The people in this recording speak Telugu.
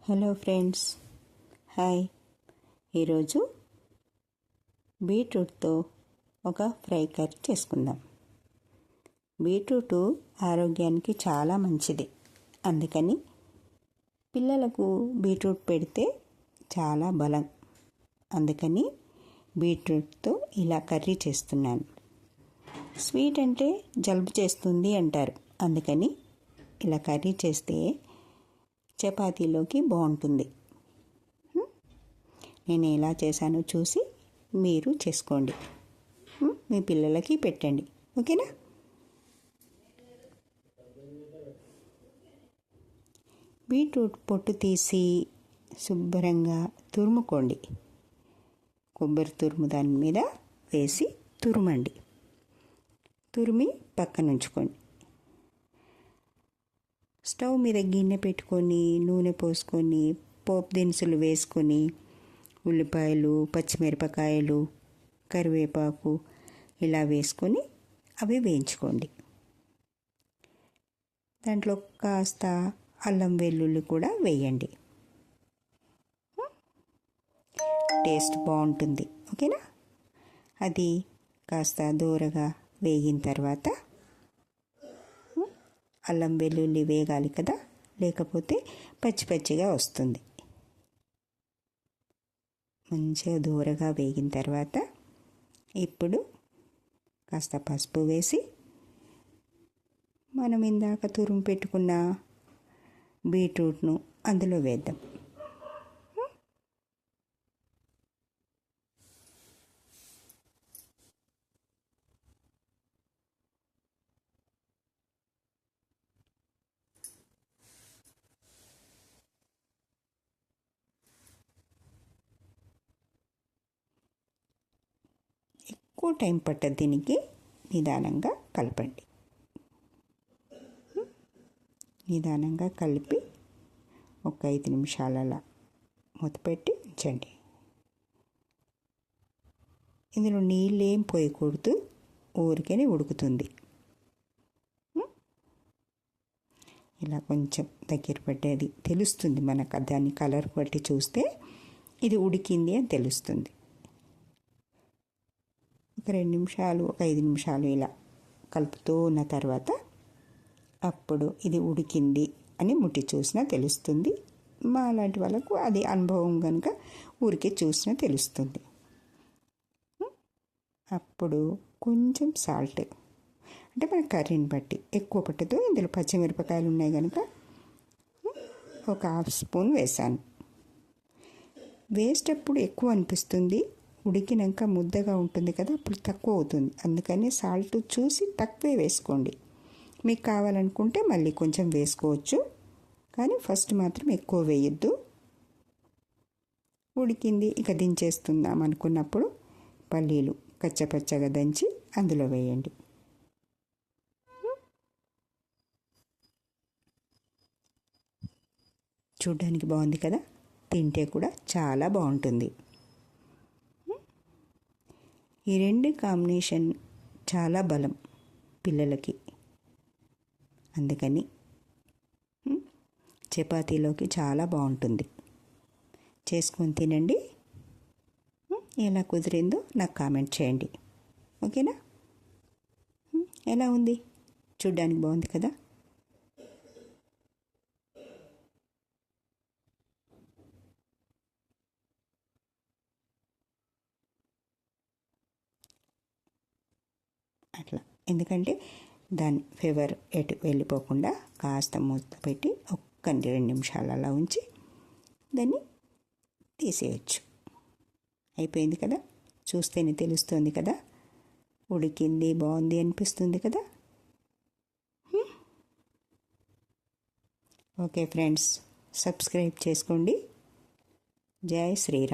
Hello friends, hi. ఈరోజు బీట్రూట్తో ఒక ఫ్రై కర్రీ చేసుకుందాం. బీట్రూట్ ఆరోగ్యానికి చాలా మంచిది. అందుకని పిల్లలకు బీట్రూట్ పెడితే చాలా బలం. అందుకని బీట్రూట్తో ఇలా కర్రీ చేస్తున్నాను. స్వీట్ అంటే జలుబు చేస్తుంది అంటారు. అందుకని ఇలా కర్రీ చేస్తే చపాతీలోకి బాగుంటుంది. నేను ఎలా చేశానో చూసి మీరు చేసుకోండి, మీ పిల్లలకి పెట్టండి. ఓకేనా? బీట్రూట్ పొట్టు తీసి శుభ్రంగా తురుముకోండి. కొబ్బరి తురుము దాని మీద వేసి తురుమండి. తురిమి పక్కన ఉంచుకోండి. స్టవ్ మీద గిన్నె పెట్టుకొని నూనె పోసుకొని పోపు దినుసులు వేసుకొని ఉల్లిపాయలు, పచ్చిమిరపకాయలు, కరివేపాకు ఇలా వేసుకొని అవి వేయించుకోండి. దాంట్లో కాస్త అల్లం వెల్లుల్లి కూడా వేయండి. టేస్ట్ బాగుంటుంది. ఓకేనా? అది కాస్త దూరగా వేగిన తర్వాత అల్లం వెల్లుల్లి వేగాలి కదా, లేకపోతే పచ్చి పచ్చిగా వస్తుంది. మంచిగా దూరగా వేగిన తర్వాత ఇప్పుడు కాస్త పసుపు వేసి మనం ఇందాక తురుము పెట్టుకున్న బీట్రూట్ను అందులో వేద్దాం. ఎక్కువ టైం పట్టదు, దీనికి నిదానంగా కలపండి. నిదానంగా కలిపి ఒక 5 నిమిషాలు అలా మూతపెట్టి ఉంచండి. ఇందులో నీళ్ళు ఏం పోయకూడదు, ఊరికేనే ఉడుకుతుంది. ఇలా కొంచెం దగ్గర పట్టేది తెలుస్తుంది మనకు, దాన్ని కలర్ బట్టి చూస్తే ఇది ఉడికింది అని తెలుస్తుంది. ఒక 2 నిమిషాలు, ఒక 5 నిమిషాలు ఇలా కలుపుతూ ఉన్న తర్వాత అప్పుడు ఇది ఉడికింది అని ముట్టి చూసినా తెలుస్తుంది. మా లాంటి వాళ్ళకు అది అనుభవం కనుక ఊరికే చూసినా తెలుస్తుంది. అప్పుడు కొంచెం సాల్ట్, అంటే మన కర్రీని బట్టి ఎక్కువ పట్టదు. ఇందులో పచ్చిమిరపకాయలు ఉన్నాయి కనుక ఒక 1/2 స్పూన్ వేసాను. వేసేటప్పుడు ఎక్కువ అనిపిస్తుంది, ఉడికినాక ముద్దగా ఉంటుంది కదా, అప్పుడు తక్కువ అవుతుంది. అందుకని సాల్ట్ చూసి తక్కువే వేసుకోండి. మీకు కావాలనుకుంటే మళ్ళీ కొంచెం వేసుకోవచ్చు, కానీ ఫస్ట్ మాత్రం ఎక్కువ వేయొద్దు. ఉడికింది, ఇక దించేస్తున్నాం అనుకున్నప్పుడు పల్లీలు కచ్చపచ్చగా దంచి అందులో వేయండి. చూడ్డానికి బాగుంది కదా, తింటే కూడా చాలా బాగుంటుంది. ఈ 2 కాంబినేషన్ చాలా బలం పిల్లలకి. అందుకని చపాతీలోకి చాలా బాగుంటుంది. చేసుకొని తినండి. ఎలా కుదిరిందో నాకు కామెంట్ చేయండి. ఓకేనా? ఎలా ఉంది? చూడ్డానికి బాగుంది కదా. అట్లా, ఎందుకంటే దాని ఫ్లేవర్ ఎటు వెళ్ళిపోకుండా కాస్త మూత పెట్టి ఒక్క 2 నిమిషాలు అలా ఉంచి దాన్ని తీసేయచ్చు. అయిపోయింది కదా, చూస్తేనే తెలుస్తుంది కదా, ఉడికింది, బాగుంది అనిపిస్తుంది కదా. ఓకే ఫ్రెండ్స్, సబ్స్క్రైబ్ చేసుకోండి. జై శ్రీరామ్.